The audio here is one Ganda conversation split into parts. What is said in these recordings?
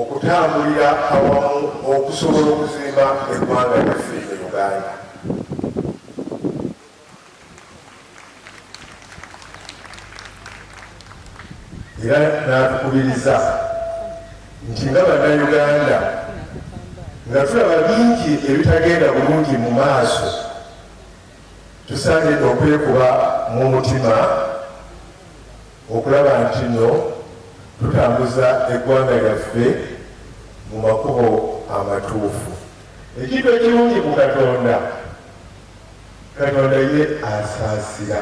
okutambulira awamu okusobola okuzimba eggwanga lyaffe e Uganda. Era n'atukubiriza nti nga bannayuganda nga tulaba bingi ebitagenda bulungi mu maaso, tusaanidde okwekuba mu mutima okulaba nti nno tutambuza eggwanga lyaffe mu makubo amatuufu. Ekintu ekirungi ku Katonda, Katonda ye asaasira.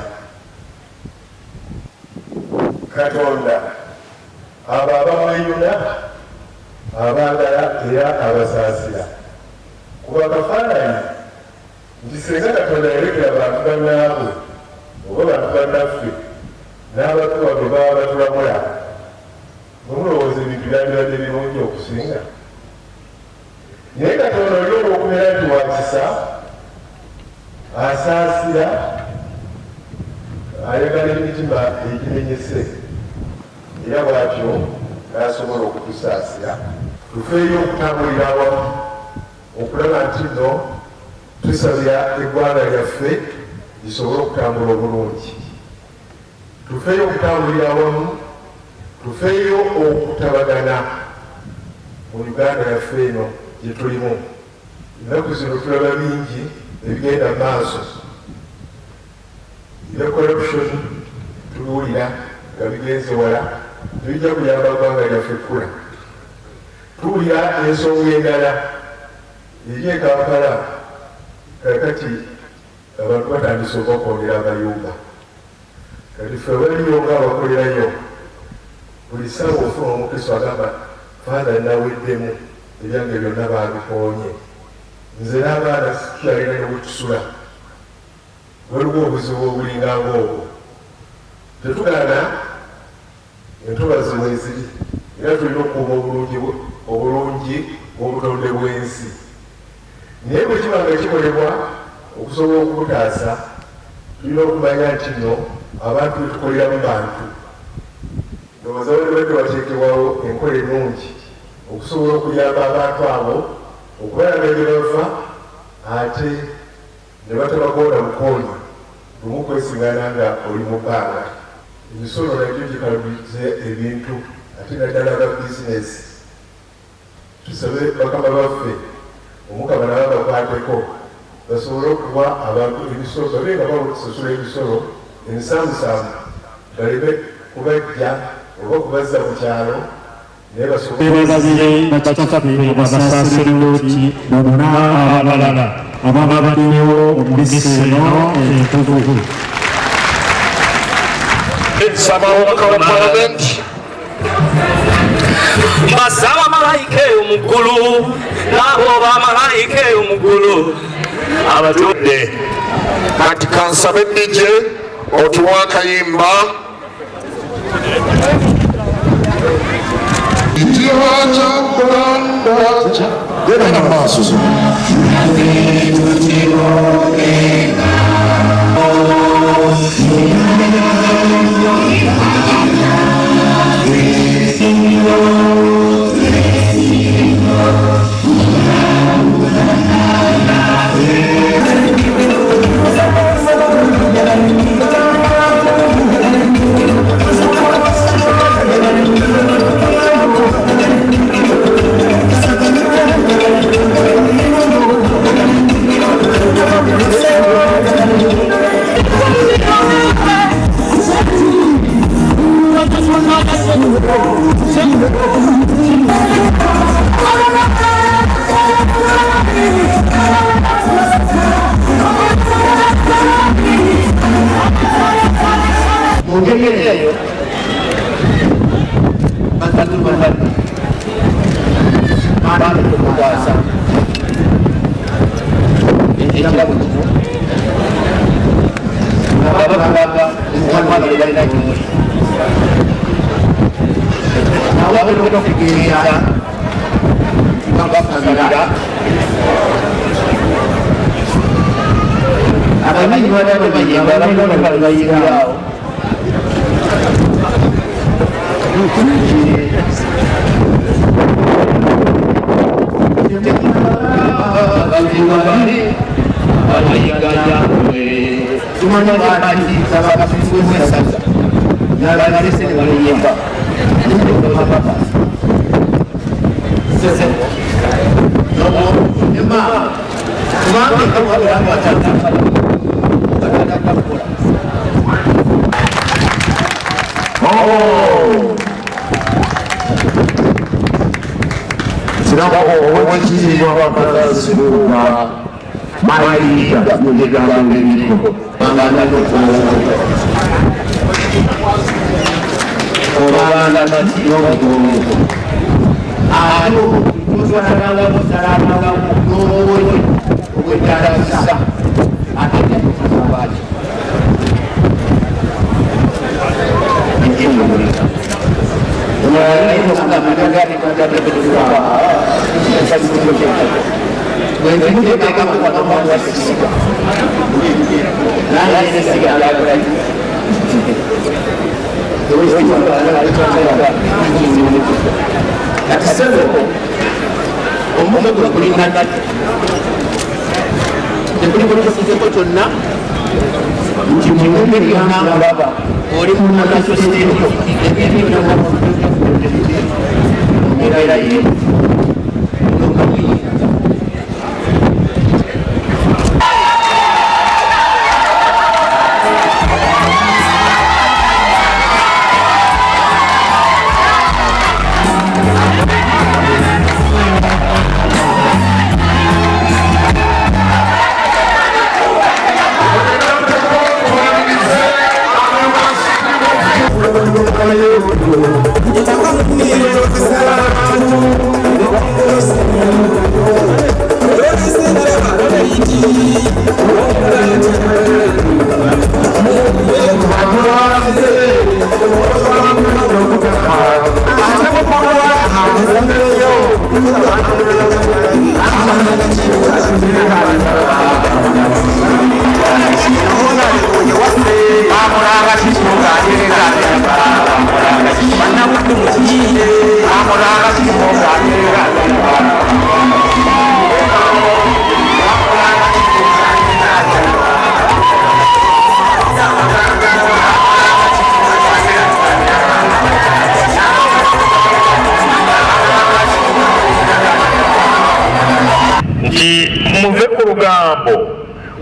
Katonda abo abamweyuna abaagala era abasaasira. Kuba kafaananyi nti singa Katonda yalekera bantu bannaabwe oba bantu bannaffe n'abatuwa bwe baba batulamula, nomulowooza ebintu byandibadde birungi okusinga. Naye Katonda oli olw'okubeera nti wakisa, asaasira, ayagala emitima egimenyese, era bwatyo n'asobola okutusaasira. Tufeeyo okutambulira awamu okulaba nti nno tusabira eggwanga lyaffe lisobole okutambula obulungi. Tufeeyo okutambulira awamu, tufeeyo okutabagana mu Uganda yaffe eno gye tulimu. Ennaku zino tulaba bingi ebigenda mu maaso. Ebya corruption tubiwulira nga bigenze wala, tebijja kuyamba ggwanga lyaffe kkula. Tuwulira ensonga endala eri e Kampala, kakati abantu batandise okwongera amayumba. Kati ffe waliyo nga abakolerayo, buli ssaawa ofuna omukristo agamba Father naweddemu, ebyange byonna babipoonye, nze n'abaana tukyalina ne bwetusula. Waliwo obuzibu obulinga ng'obwo. Tetugaana entobazi weeziri, era tulina okukuuma obulungi bw'obutonde bw'ensi. Naye bwe kiba nga kikolebwa okusobola okubutaasa, tulina okumanya nti nno abantu betukolera mu bantu. Ndowooza bali badde bateekebwawo enkola ennungi okusobola okuyamba abantu abo okubalaga gye bava, ate ne batabagonda bukoonyi lumu kwesingana nga oli mu bbanga. Emisolo nagyo gikalubize ebintu, ate naddala ba bizinesi. Tusabe bakama baffe Omukama nabo bakwateko basobole okuwa abantu ebisolo, babe nga basasula ebisolo ensaamusaamu, baleme kubajja oba kubazza mu kyalo. Beebazire bakitaffe abasaserooti bonna abalala ababaddewo mu bbisi eno entukuvu. Nsaba omubaka wa palamenti basaba malayika omuggulu n'abo bamalayika omuggulu abatudde kati kansabe DJ otuwa akayimba genda maaso Ewale abayiganya tumanya bati sababa tuwe sasa na lese ne baliyemba sese no ema kumanga kama watu wataka Siraba owekitiibwa Bakazasiruba Mayiga n'ebigambo ebiriko obanga bati n'obugongo ate okutwalanga musalanga n'obwoye obwetalasa ate netukusabaaki ekimulika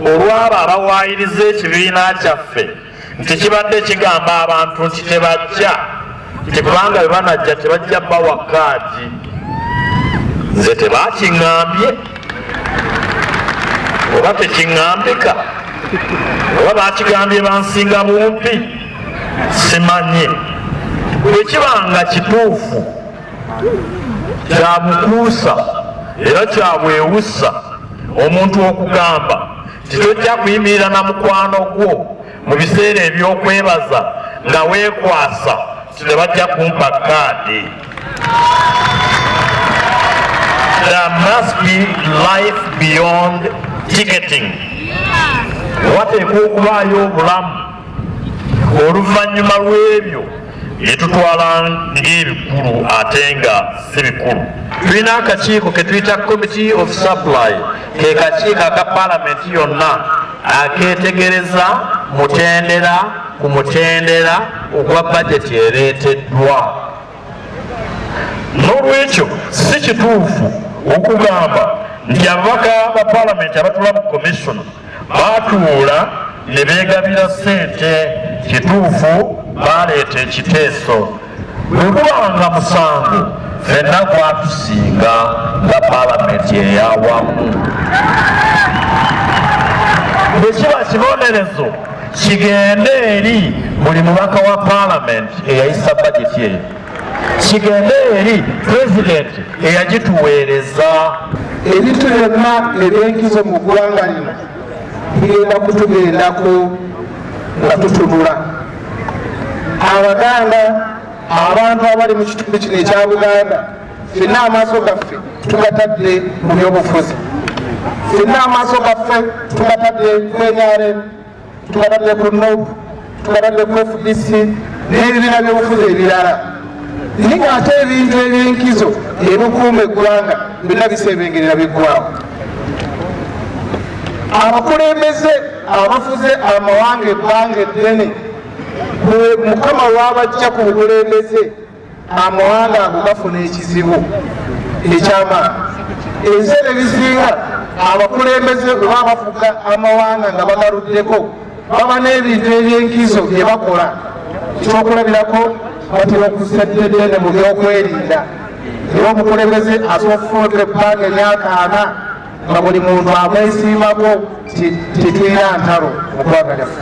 olwaba abawaayiriza ekibiina kyaffe nti kibadde kigamba abantu nti tebajja nti kubanga bwe banajja tebajja bawa kaadi nze tebakiŋŋambye oba tekiŋŋambika oba bakigambye bansinga bumpi simanye bwe kibanga kituufu kya bukuusa era kyabwewusa omuntu okugamba titojja kuyimirira na mukwano gwo mu biseera ebyokwebaza nga weekwasa tebajja kumpa kaadi. There must be life beyond ticketing. Wateekwa okubaayo obulamu oluvannyuma lw'ebyo byetutwala ng'ebikulu ate nga si bikulu. Tulina akakiiko ke tuyita Committee of Supply, ke kakiiko aka Palamenti yonna akeetegereza mutendera ku mutendera ogwa bajeti ereeteddwa. N'olwekyo si kituufu okugamba nti ababaka ba Palamenti abatula mu Commission baatuula ne beegabira ssente. Kituufu baleeta ekiteeso bwe gubanga musango ffenna gwatusinga nga Palamenti eyawamu. Bwe kiba kibonerezo kigende eri buli mubaka wa Palamenti eyayisa bajeti eyo, kigende eri pulezidenti eyagituweereza. Ebintu byonna ebyenkizo mu ggwanga lino bigenda kutugendako nga tutunula. Abaganda, abantu abali mu kitundu kino ekya Buganda, ffenna amaaso gaffe tugatadde mu byobufuzi, ffenna amaaso gaffe tugatadde ku NRM, tugatadde ku NOB, tugatadde ku FDC n'ebibiina by'obufuzi ebirala. Naye ng'ate ebintu ebyenkizo ebikuuma eggwanga byonna bisebengerera biggwawo. abakulembeze abafuze amawanga ebbanga eddene mukama wabajja ku bukulembeze amawanga ago gafuna ekizibu ekyamaani. Ebiseera ebisinga abakulembeze bwe baba bafuga amawanga nga bagaluddeko baba n'ebintu ebyenkizo bye bakola. Ekyokulabirako batera okussa ddene mu byokwerinda. Era omukulembeze asobola okufunika ebbanga emyaka 4 nga buli muntu amwesiimako tetulina ntalo mu ggwanga lyaffe.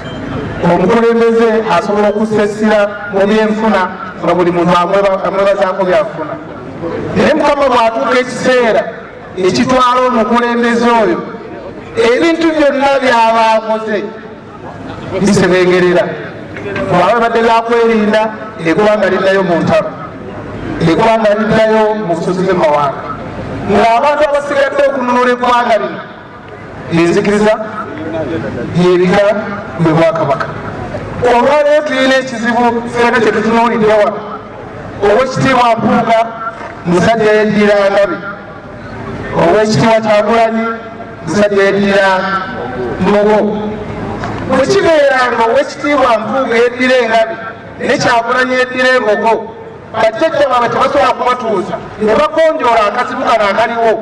Omukulembeze asobola okussessira mu byenfuna nga buli muntu amwebazaako byafuna. Naye mukama bw'atuuka ekiseera ekitwala omukulembeze oyo ebintu byonna byaba akoze bisebengerera. Bwaba badde byakwerinda eggwanga liddayo mu ntalo, eggwanga liddayo mu busozi bw'emawanga, ng'abantu abasigadde okununula eggwanga lino enzikiriza byebika bwe bwakabaka. Olwaleero tulina ekizibu ffenna kyetutunuulidde wano. Oweekitiibwa Mpuuga musajja yeddira Ngabi, Oweekitiibwa Kyagulanyi musajja yeddira Mbogo. Bwe kibeera nga Oweekitiibwa Mpuuga yeddira Engabi ne Kyagulanyi yeddira Embogo, bajjajja baabwe tebasobola kubatuuza ne bagonjoola akazibu kano akaliwo,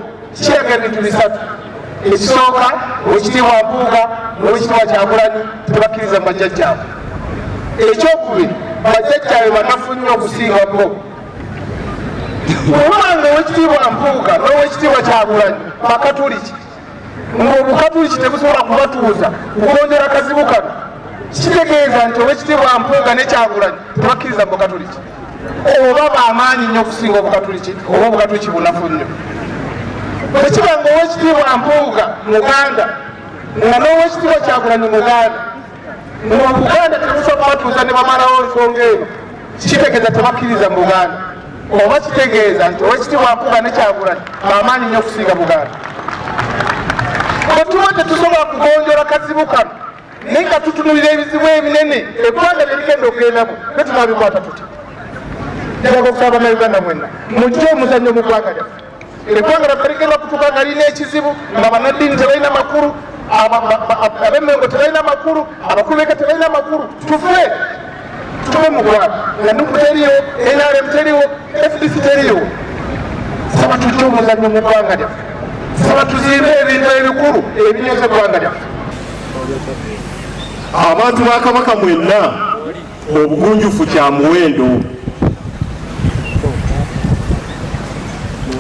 kiraga ebintu bisatu. Ekisooka, Oweekitiibwa Mpuuga n'Oweekitiibwa Kyagulanyi tebakkiriza mu bajjajjaabwe. Ekyokubiri, bajjajjaabe banafu nnyo okusinga bo. Kubanga Oweekitiibwa Mpuuga n'Oweekitiibwa Kyagulanyi bakatuliki, ng'obukatuliki tebusobola kubatuuza kugonjoola akazibu kano, kitegeeza nti Oweekitiibwa Mpuuga ne Kyagulanyi tebakkiriza mu bukatuliki, oba bamaanyi nnyo okusinga obukatuliki oba obukatuliki bunafu nnyo. Bwe kiba nga Oweekitiibwa Mpuuga Muganda nga n'Oweekitiibwa Kyagulanyi Muganda, ng'Obuganda tebusobola kubatuuza ne bamalawo ensonga eno, kitegeeza tebakkiriza mu Buganda, oba kitegeeza nti Oweekitiibwa Mpuuga ne Kyagulanyi bamaanyi nnyo okusinga Buganda. Bwe tuba tetusobola kugonjoola kazibu kano naye nga tutunulira ebizibu ebinene eggwanga lye ligenda okugendako, ne tunaabikwata tutya? Njagala okusaba Bannayuganda mwenna mujje omuzannyo mu ggwanga lyaffe. Eggwanga lyaffe ligenda kutuuka nga lirina ekizibu, nga bannaddiini tebalina makulu, ab'Emmengo tebalina makulu, abakulu b'eka tebalina makulu. Tuve mu ggwanga nga NUP teriyo, NRM teriyo, FDC teriyo. Saba tujje omuzannyo mu ggwanga lyaffe, saba tuzimbe ebintu ebikulu ebinyweza eggwanga lyaffe. Abantu ba Kabaka mwenna, obugunjufu kya muwendo.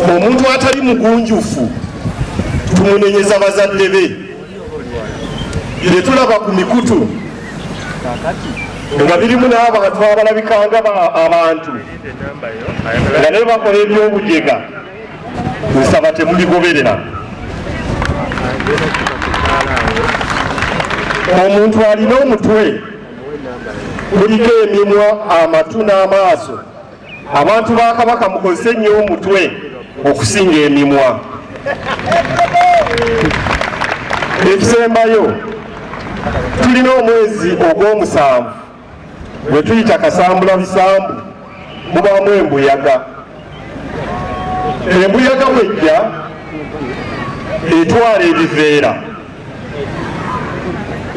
Omuntu atali mugunjufu tumunenyeza bazadde be. Bye tulaba ku mikutu nga birimu n'abantu abalabikanga abantu nga ne bakola ebyobujega, nsaba temuligoberera. Omuntu alina omutwe kuliko emimwa, amatu n'amaaso. Abantu ba Kabaka mukozese nnyo omutwe okusinga emimwa. Ekisembayo, tulina omwezi ogw'omusanvu gwe tuyita kasambula bisambu, mubaamu embuyaga. Embuyaga bwejja etwala ebiveera,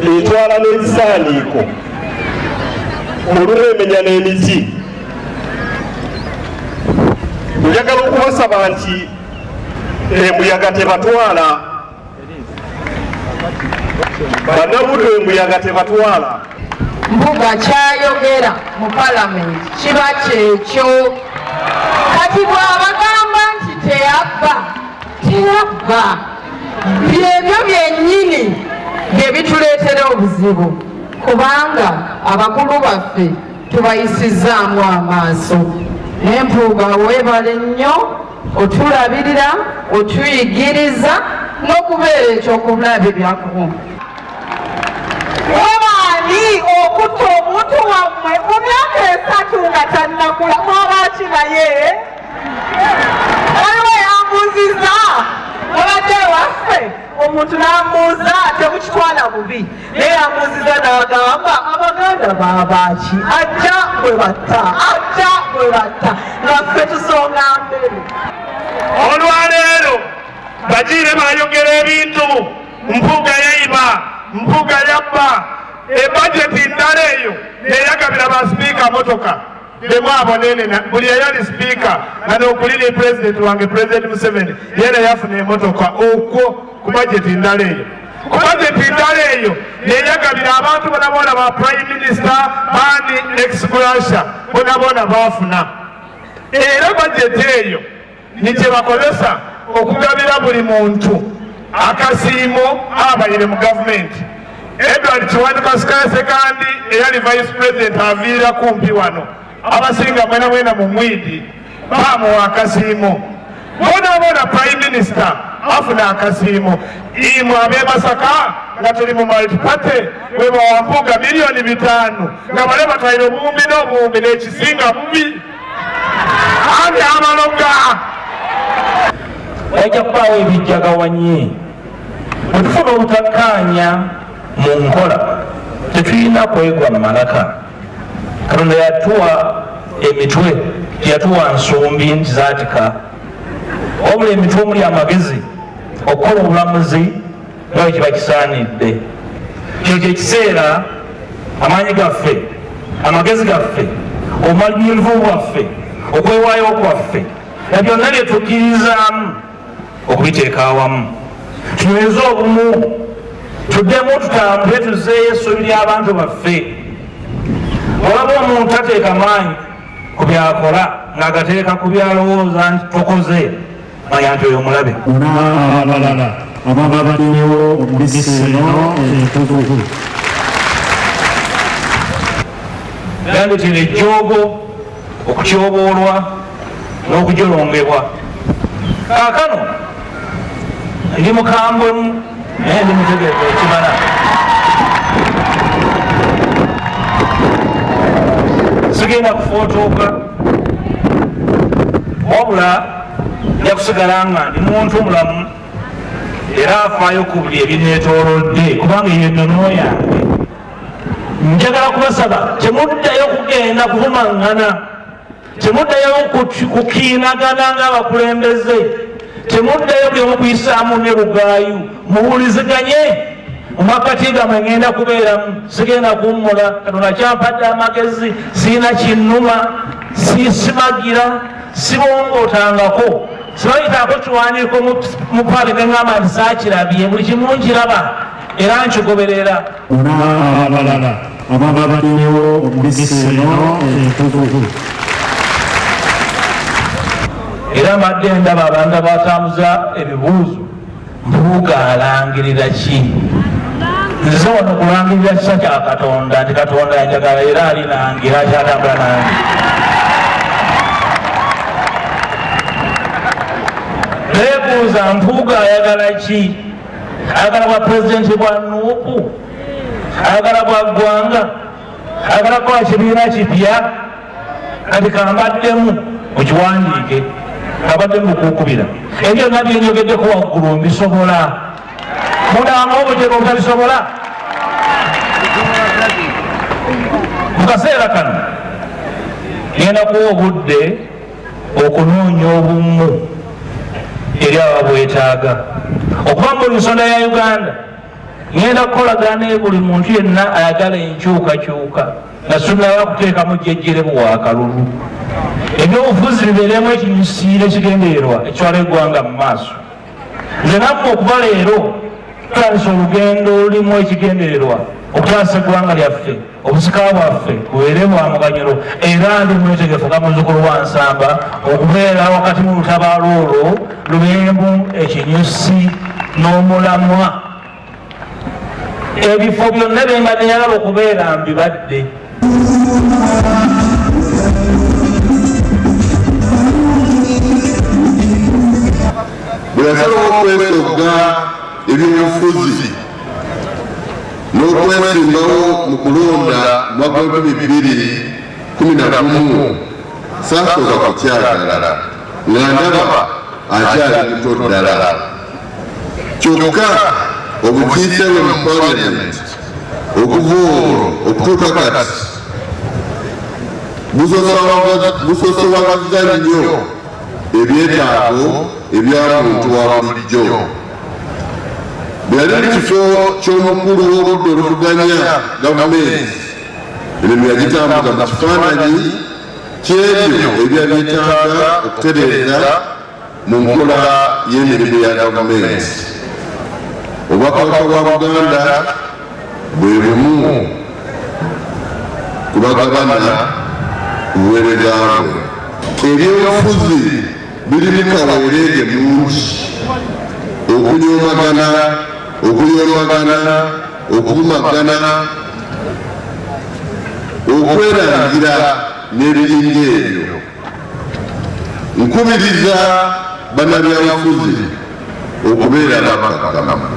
etwala n'ebisaaniiko, olumu emenya n'emiti. Njagala okubasaba nti embuyaga tebatwala, bannabuddu embuyaga tebatwala. Mpuuga kyayogera mu palamenti kiba kyekyo. Kati bw'abagamba nti teyabba, byebyo byennyini bye bituleetera obuzibu, kubanga abakulu baffe tubayisizaamu amaaso. Naye Mpuuga weebale nnyo, otulabirira, otuyigiriza n'okubeera ekyokulabi byakubu. Webaani okutta omuntu wammwe mu myaka 3 nga tannakula mwabaki naye waliwo yambuuziza abadde waffe omuntu n'ambuuza temukitwala bubi, naye yambuuziza n'agamba Abaganda baabaki ajja bwe batta, ajja bwe batta, naffe tusonga mbere. Olwaleero bagiire bayogera ebintu Mpuuga yayiba, Mpuuga yabba, ebajeti ndala eyo neyagabira basipiika motoka bemwabonene buli eyali sipiika nga nokulira pulezidenti wange pulezidenti Museveni yera yafuna emotoka okwo ku bajeti ndala eyo. Ku bajeti ndala eyo neyagabira abantu bonabona ba prime minister bani ex-gracia bonabona bafuna. Era bajeti eyo nikye bakozesa okugabira buli muntu akasiimo abayire mu gavumenti. Edward Kiwanuka Sikaase kandi eyali vice president aviira kumpi wano abasinga mwena mu Mwidi bamuwa akasiimo. Bona prime minister afuna akasiimo. Imwe ab'e Masaka nga tuli mu multiparty bwe bawampuuga miliyoni 5 nga bale batwalire obuwumbi n'obuwumbi n'ekisinga bubi andi amaloga wajja kubaawo ebijjagawanye bwe tufuna obutakkaanya mu nkola tetulina kwegwa mu malaka. Katonda yatuwa emitwe teyatuwa nsumbi nti zaatika wabula emitwe omuli amagezi okukola obulamuzi nga bwe kiba kisaanidde. Kyo kyekiseera amaanyi gaffe amagezi gaffe obumalirivu bwaffe okwewaayo kwaffe na byonna bye tukkirizaamu okubiteeka awamu tunyweze obumu tuddemu tutambule tuzeeyo essuubi ly'abantu baffe. Olaba omuntu ateeka maanyi ku byakola ng'agateeka ku byalowooza nti tokoze manya nti oyo mulabe. Abalala ababa baliwo mu bisino entuufu gandetera ejjoogo okutyoboolwa n'okujolongebwa. Kaakano ndi mukambwemu naye ndi mutegeevu ekimala. Sigenda kufootoka wabula nja kusigala nga ndi muntu mulamu era afaayo ku buli ebineetoolodde kubanga eyo ennono yange. Njagala kubasaba temuddayo kugenda kuvumaŋŋana, temuddayo kukiinagana ng'abakulembeze, temuddayo buli omu kuyisaamu ne lugaayu. Muwuliziganye mu makati gammwe ngenda kubeeramu. Sigenda kuwummula, Katonda kyampadde amagezi, siina kinnuma, simagira, sibongootangako, sibayitaako kiwandiiko mu paali ne ŋŋamba nti saakirabye, buli kimu nkiraba era nkigoberera. Abalala ababa baliwo mu bisino entuufu era mbadde ndaba abantu abatambuza ebibuuzo Mpuuga alangirira ki? Nze wano kulangirira kisa kya Katonda nti Katonda yanjagala era alinangira akyatambula nange. Neebuuza Mpuuga ayagala ki? Ayagala bwa pulezidenti bwa Nuupu? Ayagala bwa ggwanga? Ayagala kwa kibiina kipya? Kati kambaddemu okiwandiike kabadde mukukubira ebyo nabyo njogeddeko waggulu mbisobola. Munanga obutego obutabisobola. Mu kaseera kano ngenda kuwa obudde okunoonya obumu eri ababwetaaga okuva mu nsonda ya Uganda. Ngenda kukolagana ne buli muntu yenna ayagala enkyukakyuka nga sinnaba kuteekamu jjejjerebu wa kalulu. Ebyobufuzi bibeeremu ekinyusiiro ekigendererwa ekitwala eggwanga mu maaso. Nze nammwe okuva leero tutandisa olugendo lulimu ekigendererwa okutaasa eggwanga lyaffe, obusika bwaffe bubeere bwa muganyulo. Era ndi mwetegefu ga muzzukulu wa Nsamba okubeera wakati mu lutabaalo olwo lubeemu ekinyusi n'omulamwa. Ebifo byonna bye mbadde njagala okubeera mbibadde. Bweyasalawo okwesogga ebyobufuzi n'okwesimbawo mu kulonda mwaka 2011 saasooka kukyagala nga ndaba akyali muto ddala. Kyokka obukiise bwe mu Parliament okuva olwo okutuuka kati busosowagazza nnyo ebyetaago ebya muntu wa bulijjo. bwe yali mu kifo ky'omukulu w'obudde oluvuganya gavumenti emirimu yagitambuza mu kifaananyi ky'ebyo ebyali byetaaga okutereeza mu nkola y'emirimu ya gavumenti. Obwakabaka bwa Buganda bwe bumu ku bagabana ku buweereza bwe. Ebyobufuzi birimu kaweereege mungi: okunyoomagana, okuyoomagana, okuvumagana, okwerangira n'ebiringa ebyo. Nkubiriza bannabyabufuzi okubeera abakkakkamu,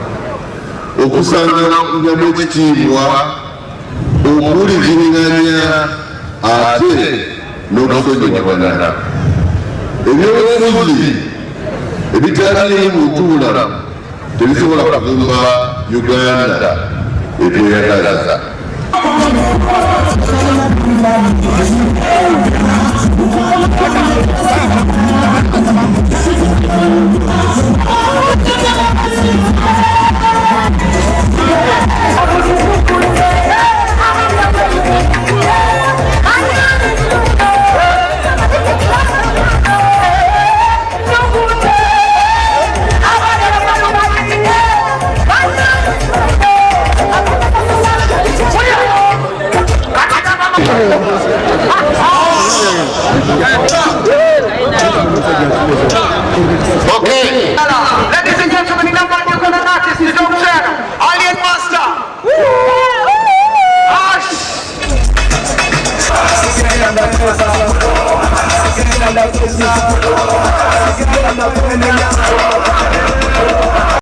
okusangamu ekitiibwa, okuwulizinganya ate n'okusonyiwagana. Ebyobufuzi ebitaliimu butuulamu tebisobola kuvumba Uganda etweyagaza. Okay. Ladies and gentlemen, number one Ugandan artist is Dom Channel, Alien Master. Ash.